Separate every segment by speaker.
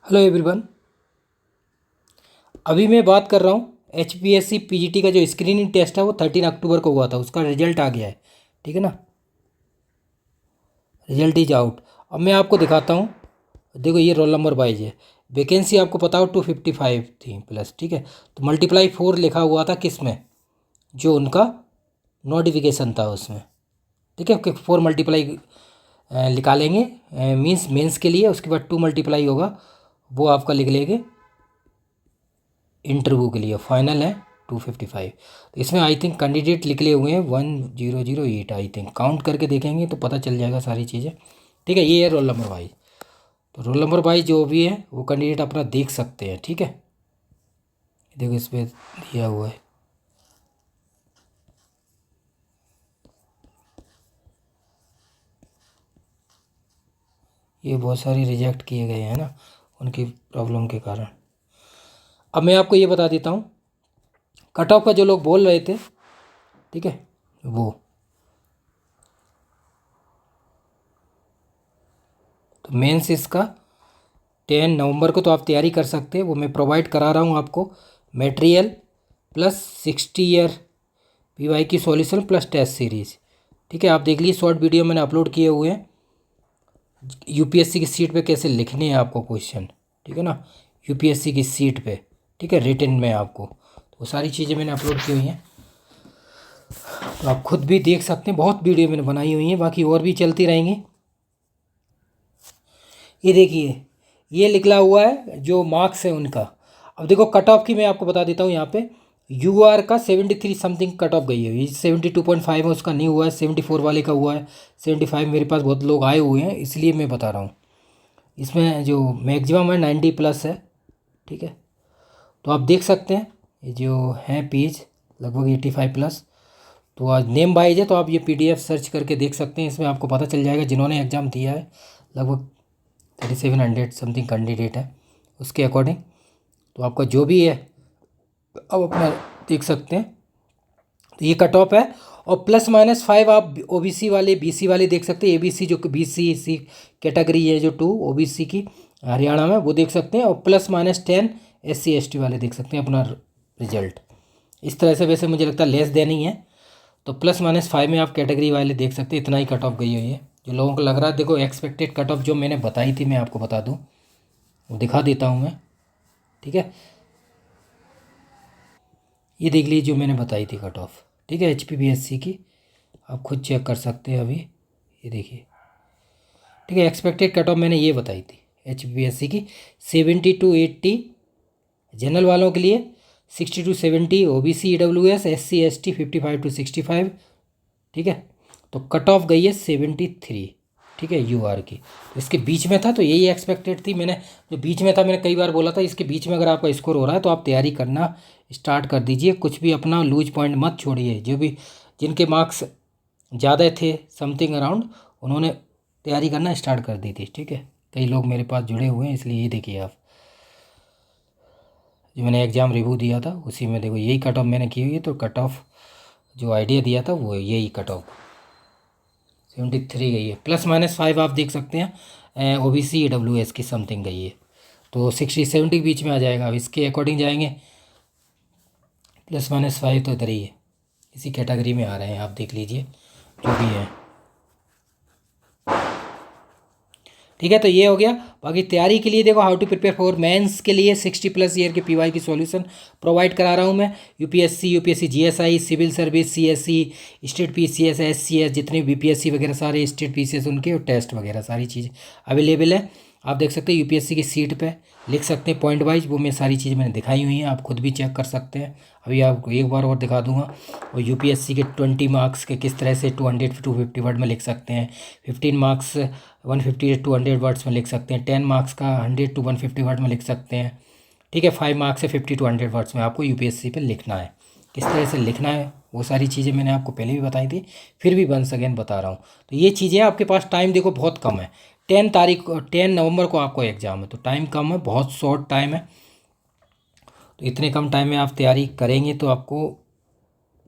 Speaker 1: Hello everyone. अभी मैं बात कर रहा हूँ HPSC PGT का जो स्क्रीनिंग टेस्ट है वो 13 अक्टूबर को हुआ था। उसका रिजल्ट आ गया है, ठीक है ना। Result is out. अब मैं आपको दिखाता हूँ। देखो ये रोल नंबर वाइज है। वैकेंसी आपको पता हो 255 थी प्लस, ठीक है। तो मल्टीप्लाई 4 लिखा हुआ था किस में, जो उनका नोटिफिकेशन था उसमें, ठीक है। कि 4 मल्टीप्लाई निकालेंगे मीन्स मेंस के लिए, उसके बाद 2 मल्टीप्लाई होगा, वो आपका लिख लेंगे इंटरव्यू के लिए। फाइनल है 255। तो इसमें आई थिंक कैंडिडेट निकले हुए हैं 1008। आई थिंक काउंट करके देखेंगे तो पता चल जाएगा सारी चीज़ें, ठीक है। ये है रोल नंबर वाइज। तो रोल नंबर वाइज जो भी है वो कैंडिडेट अपना देख सकते हैं, ठीक है। देखो इस पर दिया हुआ है। ये बहुत सारे रिजेक्ट किए गए हैं ना, उनकी प्रॉब्लम के कारण। अब मैं आपको ये बता देता हूँ कट ऑफ का जो लोग बोल रहे थे, ठीक है। वो तो मेंस इसका 10 नवंबर को तो आप तैयारी कर सकते हैं। वो मैं प्रोवाइड करा रहा हूँ आपको मटेरियल प्लस 60 ईयर PY की सॉल्यूशन प्लस टेस्ट सीरीज़, ठीक है। आप देख लीजिए, शॉर्ट वीडियो मैंने अपलोड किए हुए हैं। UPSC की सीट पे कैसे लिखने हैं आपको क्वेश्चन, ठीक है ना। UPSC की सीट पे, ठीक है, रिटन में आपको तो वो सारी चीज़ें मैंने अपलोड की हुई हैं। तो आप खुद भी देख सकते हैं, बहुत वीडियो मैंने बनाई हुई हैं, बाकी और भी चलती रहेंगी। ये देखिए, ये निकला हुआ है जो मार्क्स है उनका। अब देखो कट ऑफ की मैं आपको बता देता हूँ। यहाँ पे UR का 73 समथिंग कट ऑफ गई है। ये 72.5 है, उसका नहीं हुआ है। 74 वाले का हुआ है। 75 मेरे पास बहुत लोग आए हुए हैं, इसलिए मैं बता रहा हूँ। इसमें जो मैक्सिमम है 90 प्लस है, ठीक है। तो आप देख सकते हैं ये जो है पेज लगभग 85 प्लस। तो आज नेम वाइज है, तो आप ये PDF सर्च करके देख सकते हैं। इसमें आपको पता चल जाएगा जिन्होंने एग्ज़ाम दिया है। लगभग 3700 समथिंग कैंडिडेट है, उसके अकॉर्डिंग तो आपका जो भी है अब अपना देख सकते हैं। तो ये कट ऑफ है। और +-5 आप OBC वाले BC वाले देख सकते हैं। ABC जो BC कैटेगरी है जो 2 OBC की हरियाणा में, वो देख सकते हैं। और +-10 SC ST वाले देख सकते हैं अपना रिजल्ट। इस तरह से वैसे मुझे लगता है लेस देन ही है। तो +-5 में आप कैटेगरी वाले देख सकते हैं। इतना ही कट ऑफ गई हुई है जो लोगों को लग रहा है। देखो एक्सपेक्टेड कट ऑफ जो मैंने बताई थी, मैं आपको बता दूँ, वो दिखा देता हूँ मैं, ठीक है। ये देख लीजिए जो मैंने बताई थी कट ऑफ, ठीक है, HPPSC की। आप खुद चेक कर सकते हैं अभी, ये देखिए, ठीक है। एक्सपेक्टेड कट ऑफ मैंने ये बताई थी HPPSC की 70 to 80 जनरल वालों के लिए, 60 to 70 OBC EWS SC ST 55 to 65, ठीक है। तो कट ऑफ गई है 73, ठीक है, UR की। तो इसके बीच में था तो यही एक्सपेक्टेड थी। मैंने जो बीच में था मैंने कई बार बोला था, इसके बीच में अगर आपका स्कोर हो रहा है तो आप तैयारी करना स्टार्ट कर दीजिए। कुछ भी अपना लूज पॉइंट मत छोड़िए। जो भी जिनके मार्क्स ज़्यादा थे समथिंग अराउंड, उन्होंने तैयारी करना स्टार्ट कर दी थी, ठीक है। कई लोग मेरे पास जुड़े हुए हैं, इसलिए ये देखिए आप, जो मैंने एग्ज़ाम रिव्यू दिया था उसी में देखो यही कट ऑफ मैंने की हुई है। तो कट ऑफ जो आइडिया दिया था वो यही कट ऑफ 73 गई है। +-5 आप देख सकते हैं OBC EWS की समथिंग गई है। तो 60-70 के बीच में आ जाएगा। अब इसके अकॉर्डिंग जाएंगे। +-5 तो इधर ही है, इसी कैटेगरी में आ रहे हैं, आप देख लीजिए जो भी है, ठीक है। तो ये हो गया। बाकी तैयारी के लिए देखो how to prepare for mains के लिए 60+ ईयर के PY की सॉल्यूशन प्रोवाइड करा रहा हूँ मैं। UPSC GSI civil service CSE state PCS SCS जितने BPSC वगैरह सारे स्टेट PCS उनके, और टेस्ट वगैरह सारी चीज़ अवेलेबल है। आप देख सकते हैं UPSC की सीट पे लिख सकते हैं पॉइंट वाइज। वो मैं सारी चीज़ मैंने दिखाई हुई हैं, आप खुद भी चेक कर सकते हैं। अभी आपको एक बार और दिखा दूंगा। और UPSC के 20 मार्क्स के किस तरह से 200-250 वर्ड में लिख सकते हैं। 15 मार्क्स 150-200 वर्ड्स में लिख सकते हैं। 10 मार्क्स का 100-150 वर्ड में लिख सकते हैं, ठीक है। 5 मार्क्स से 50-100 वर्ड्स में आपको UPSC पे लिखना है। किस तरह से लिखना है वो सारी चीज़ें मैंने आपको पहले भी बताई थी, फिर भी वंस अगेन बता रहा हूँ। तो ये चीज़ें आपके पास टाइम देखो बहुत कम है। 10 नवंबर को आपको एग्ज़ाम है, तो टाइम कम है, बहुत शॉर्ट टाइम है। तो इतने कम टाइम में आप तैयारी करेंगे तो आपको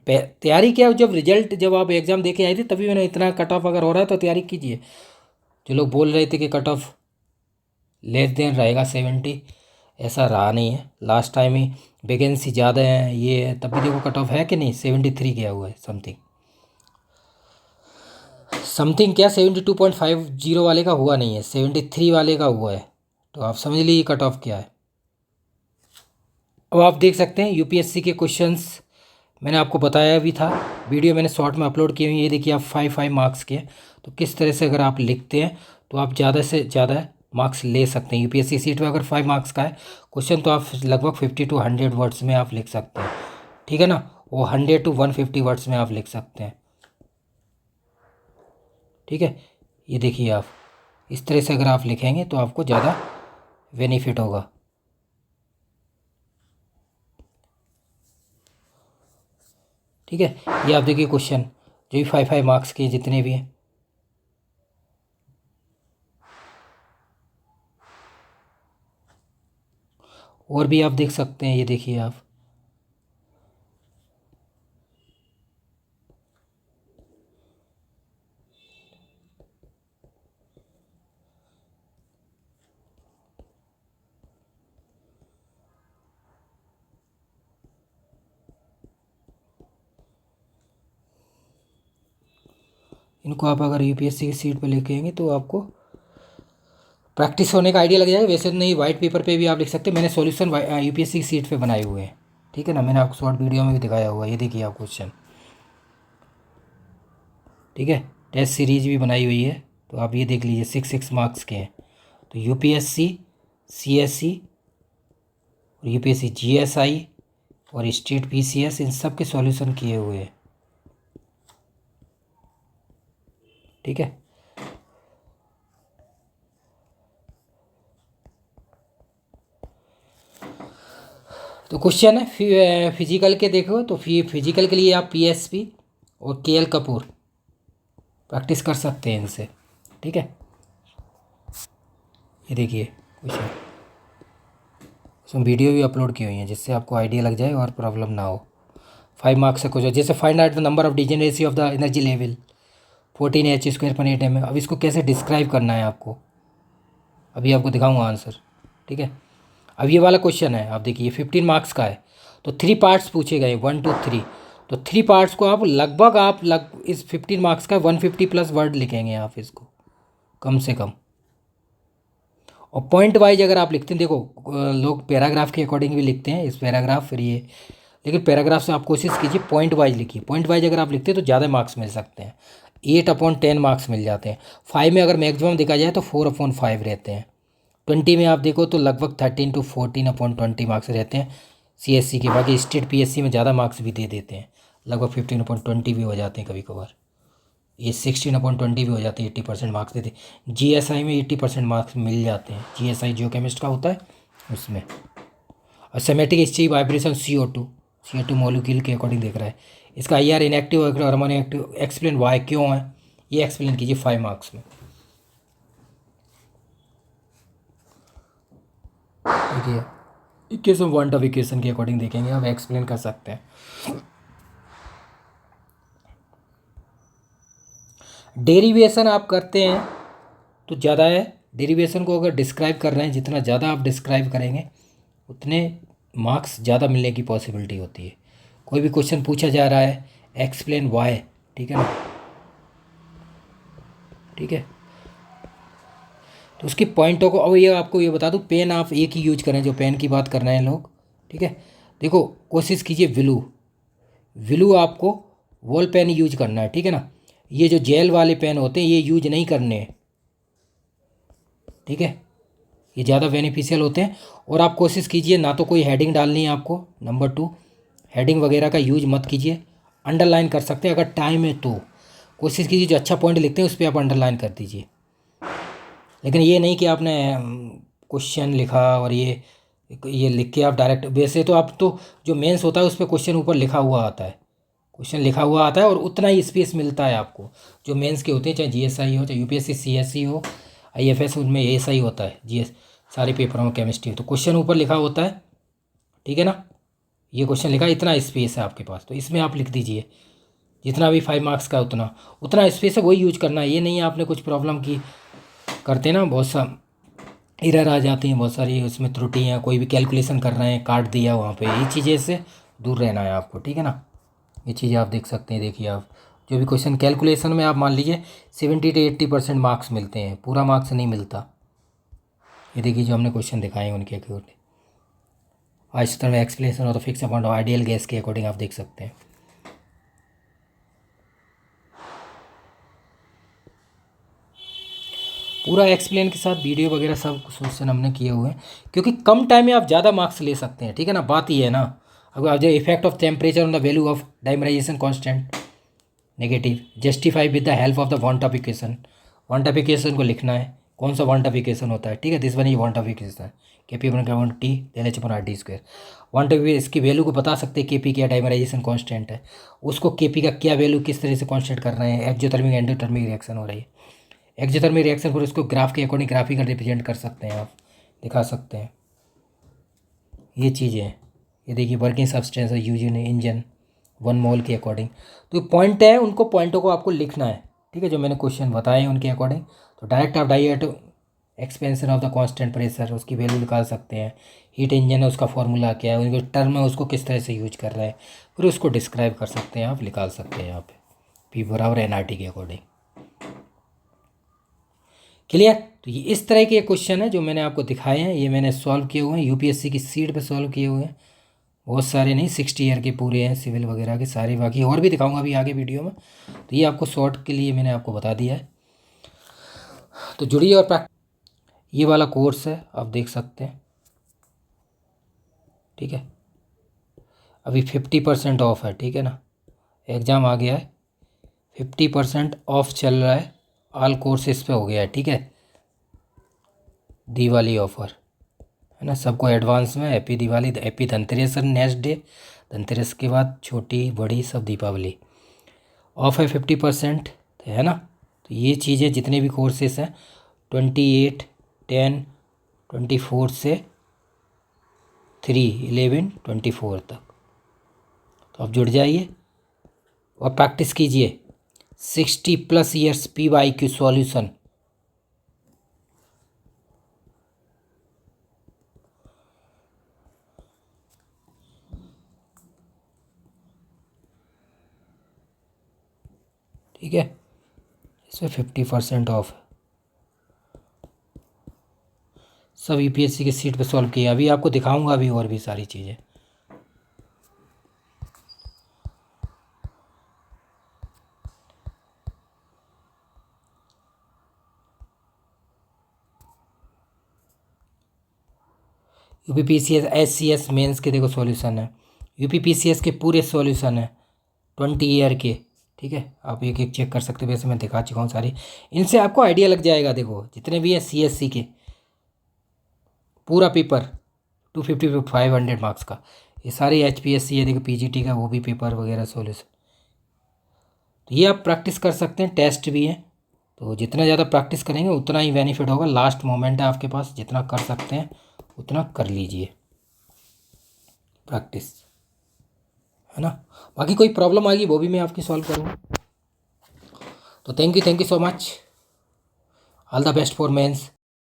Speaker 1: तैयारी क्या, जब आप एग्ज़ाम दे के आए थे तभी मैंने इतना कट ऑफ अगर हो रहा है तो तैयारी कीजिए। जो लोग बोल रहे थे कि कट ऑफ लेस देन रहेगा 70, ऐसा रहा नहीं है। लास्ट टाइम ही वैकेंसी ज़्यादा है ये है, तब भी देखो कट ऑफ है कि नहीं, 73 गया हुआ है समथिंग समथिंग, क्या 72.50 वाले का हुआ नहीं है, 73 वाले का हुआ है। तो आप समझ लीजिए कट ऑफ क्या है। अब आप देख सकते हैं यूपीएससी के क्वेश्चंस मैंने आपको बताया भी था, वीडियो मैंने शॉर्ट में अपलोड किए हुए हैं। ये देखिए आप 5 मार्क्स के, तो किस तरह से अगर आप लिखते हैं तो आप ज़्यादा से ज़्यादा मार्क्स ले सकते हैं। यूपीएससी सीट में अगर 5 मार्क्स का है क्वेश्चन तो आप लगभग 50 to 100 वर्ड्स में आप लिख सकते हैं, ठीक है ना, वो 100 to 150 वर्ड्स में आप लिख सकते हैं, ठीक है। ये देखिए आप इस तरह से अगर आप लिखेंगे तो आपको ज़्यादा बेनिफिट होगा, ठीक है। ये आप देखिए क्वेश्चन जो भी 5 मार्क्स के जितने भी हैं, और भी आप देख सकते हैं। ये देखिए आप इनको आप अगर यूपीएससी की सीट पर लिखेंगे तो आपको प्रैक्टिस होने का आइडिया लग जाएगा। वैसे तो नहीं, वाइट पेपर पे भी आप लिख सकते हैं। मैंने सॉल्यूशन यूपीएससी की सीट पे बनाए हुए हैं, ठीक है ना, मैंने आपको शॉर्ट वीडियो में भी दिखाया हुआ है। ये देखिए आप क्वेश्चन, ठीक है, टेस्ट सीरीज भी बनाई हुई है, तो आप ये देख लीजिए 6 मार्क्स के हैं। तो यूपीएससी, सीएससी और यूपीएससी जीएसआई और स्टेट पीसीएस, इन सब के सॉल्यूशन किए हुए हैं, ठीक है। तो क्वेश्चन है फिजिकल के, देखो तो फिजिकल के लिए आप पीएसपी और केएल कपूर प्रैक्टिस कर सकते हैं इनसे, ठीक है। ये देखिए क्वेश्चन, उसमें वीडियो भी अपलोड की हुई है जिससे आपको आइडिया लग जाए और प्रॉब्लम ना हो। 5 मार्क्स से क्वेश्चन, जैसे find out the number of degeneracy of the energy level 14H²/8 mm। अब इसको कैसे डिस्क्राइब करना है आपको, अभी आपको दिखाऊंगा आंसर, ठीक है। अब ये वाला क्वेश्चन है, आप देखिए 15 मार्क्स का है, तो 3 पार्ट्स पूछे गए, 1 2 3। तो 3 पार्ट्स को आप लगभग इस 15 मार्क्स का 150+ वर्ड लिखेंगे आप इसको, कम से कम। और पॉइंट वाइज अगर आप लिखते हैं, देखो लोग पैराग्राफ के अकॉर्डिंग भी लिखते हैं, इस पैराग्राफ फिर ये, लेकिन पैराग्राफ से आप कोशिश कीजिए पॉइंट वाइज लिखिए। पॉइंट वाइज अगर आप लिखते हैं तो ज़्यादा मार्क्स मिल सकते हैं, 8/10 मार्क्स मिल जाते हैं। 5 में अगर मैक्सिमम देखा जाए तो 4/5 रहते हैं। 20 में आप देखो तो लगभग 13 to 14/20 मार्क्स रहते हैं सीएससी के। बाकी स्टेट पीएससी में ज़्यादा मार्क्स भी दे देते हैं, लगभग 15/20 भी हो जाते हैं कभी कभार। ये 16/20 भी हो जाते हैं, 80% मार्क्स देते हैं। जीएसआई में 80% मार्क्स मिल जाते हैं, जीएसआई जियो केमिस्ट का होता है उसमें। और symmetric history vibration CO2 molecule के अकॉर्डिंग देख रहा है। इसका IR इनएक्टिव और हार्मोन एक्टिव, एक्सप्लेन वाई, क्यों है ये एक्सप्लेन कीजिए 5 मार्क्स में। देखिए इक्वेशन 1 ऑफ इक्वेशन के अकॉर्डिंग देखेंगे, आप एक्सप्लेन कर सकते हैं। डेरिवेशन आप करते हैं तो ज़्यादा है, डेरिवेशन को अगर डिस्क्राइब कर रहे हैं, जितना ज़्यादा आप डिस्क्राइब करेंगे उतने मार्क्स ज़्यादा मिलने की पॉसिबिलिटी होती है। कोई भी क्वेश्चन पूछा जा रहा है, एक्सप्लेन वाई, ठीक है ना, ठीक है। तो उसकी पॉइंटों को, अब ये आपको ये बता दूँ, पेन आप एक ही यूज करें, जो पेन की बात कर रहे हैं लोग, ठीक है। देखो कोशिश कीजिए विलू आपको वॉल पेन यूज करना है, ठीक है ना। ये जो जेल वाले पेन होते हैं ये यूज नहीं करने हैं, ठीक है, ये ज़्यादा बेनिफिशियल होते हैं। और आप कोशिश कीजिए ना तो कोई हेडिंग डालनी है आपको, नंबर 2 हेडिंग वगैरह का यूज मत कीजिए। अंडरलाइन कर सकते हैं अगर टाइम है तो, कोशिश कीजिए जो अच्छा पॉइंट लिखते हैं उस पर आप अंडरलाइन कर दीजिए। लेकिन ये नहीं कि आपने क्वेश्चन लिखा और ये लिख के आप डायरेक्ट, वैसे तो आप तो जो मेंस होता है उस पर क्वेश्चन ऊपर लिखा हुआ आता है, क्वेश्चन लिखा हुआ आता है और उतना ही स्पेस मिलता है आपको। जो मेंस के होते हैं, चाहे जीएसआई हो, चाहे यूपीएससी सीएससी हो, आईएफएस, उनमें ऐसा ही होता है, जीएस सारे पेपरों में केमिस्ट्री, तो क्वेश्चन ऊपर लिखा होता है, ठीक है ना। ये क्वेश्चन लिखा, इतना स्पेस है आपके पास, तो इसमें आप लिख दीजिए जितना भी 5 मार्क्स का उतना उतना स्पेस है वही यूज करना है। ये नहीं है आपने कुछ प्रॉब्लम की, करते ना बहुत सा एरर आ जाती हैं बहुत सारी, उसमें त्रुटियाँ, कोई भी कैलकुलेशन कर रहे हैं काट दिया वहाँ पे, ये चीज़ें से दूर रहना है आपको, ठीक है ना। ये चीज़ें आप देख सकते हैं, देखिए आप जो भी क्वेश्चन कैलकुलेशन में आप मान लीजिए 70 से 80% मार्क्स मिलते हैं, पूरा मार्क्स नहीं मिलता। ये देखिए जो हमने क्वेश्चन दिखाए हैं उनके अकॉर्डिंग, आज तरह में एक्सप्लेनेशन और fix amount of ideal gas के अकॉर्डिंग आप देख सकते हैं। पूरा एक्सप्लेन के साथ वीडियो वगैरह सब क्वेश्चन हमने किए हुए हैं, क्योंकि कम टाइम में आप ज़्यादा मार्क्स ले सकते हैं, ठीक है ना। बात ये है ना, अगर जो effect of temperature on the value of dimerisation constant negative justify with the help of the one top equation. One top equation को लिखना है, कौन सा वन टॉप इक्वेशन होता है, ठीक है। दिस वन ये वन टॉप इक्वेशन है, K P upon T L H upon R D square. One top इसकी वैल्यू को बता सकते हैं, के पी क्या डाइमराइजेशन कांस्टेंट है, उसको के पी का क्या वैल्यू किस तरह से कांस्टेंट कर रहे हैं, एक्जोथर्मिक एंडोथर्मिक रिएक्शन हो रही है, एक्जोथर्मिक रिएक्शन पर उसको ग्राफ के अकॉर्डिंग ग्राफिकल रिप्रेजेंट कर सकते हैं, आप दिखा सकते हैं। ये चीज़ें हैं, ये देखिए वर्किंग सब्सटेंस है यूज इन इंजन 1 मोल के अकॉर्डिंग। तो पॉइंट है, उनको पॉइंटों को आपको लिखना है, ठीक है, जो मैंने क्वेश्चन बताए हैं उनके अकॉर्डिंग। तो डायरेक्ट आप direct expansion of the constant pressure उसकी वैल्यू निकाल सकते हैं, हीट इंजन है उसका फॉर्मूला क्या है, उनके टर्म है उसको किस तरह से यूज कर रहे हैं, फिर उसको डिस्क्राइब कर सकते हैं, आप निकाल सकते हैं यहाँ पे पी बराबर एन आर टी के अकॉर्डिंग। क्लियर। तो ये इस तरह के क्वेश्चन है जो मैंने आपको दिखाए हैं, ये मैंने सॉल्व किए हुए हैं, यूपीएससी की सीट पे सॉल्व किए हुए हैं, बहुत सारे नहीं, 60 ईयर के पूरे हैं सिविल वगैरह के सारे, बाकी और भी दिखाऊंगा अभी आगे वीडियो में। तो ये आपको शॉर्ट के लिए मैंने आपको बता दिया है, तो जुड़िए और ये वाला कोर्स है आप देख सकते हैं, ठीक है। अभी 50% ऑफ है, ठीक है ना, एग्ज़ाम आ गया है, 50% ऑफ चल रहा है, ऑल कोर्सेज पे हो गया है, ठीक है। दिवाली ऑफ़र है ना, सबको एडवांस में happy Diwali, happy Dhanteras next day, Dhanteras के बाद छोटी बड़ी सब दीपावली ऑफ है 50%, है ना। तो ये चीज़ें जितने भी कोर्सेस हैं 28/10/24 से 3/11/24 तक, तो आप जुड़ जाइए और प्रैक्टिस कीजिए 60+ ईयर्स PYQ सॉल्यूशन। ठीक है, इसमें 50% ऑफ है, सब यूपीएससी के सीट पे सॉल्व किए, अभी आपको दिखाऊंगा अभी और भी सारी चीज़ें। यूपीपीसीएस SCS मेंस के देखो सॉल्यूशन है, यूपीपीसीएस के पूरे सॉल्यूशन है 20 ईयर के, ठीक है। आप एक एक चेक कर सकते हो, वैसे मैं दिखा चुका हूँ सारी, इनसे आपको आइडिया लग जाएगा। देखो जितने भी है CSC के पूरा पेपर 250-500 मार्क्स का, ये सारे HPSC है, देखो PGT का वो भी पेपर वगैरह सॉल्यूशन, तो ये आप प्रैक्टिस कर सकते हैं, टेस्ट भी हैं। तो जितना ज़्यादा प्रैक्टिस करेंगे उतना ही बेनिफिट होगा, लास्ट मोमेंट है आपके पास, जितना कर सकते हैं उतना कर लीजिए प्रैक्टिस, है ना। बाकी कोई प्रॉब्लम आएगी वो भी मैं आपकी सॉल्व करूँगा। तो thank you so much, all the best for mains.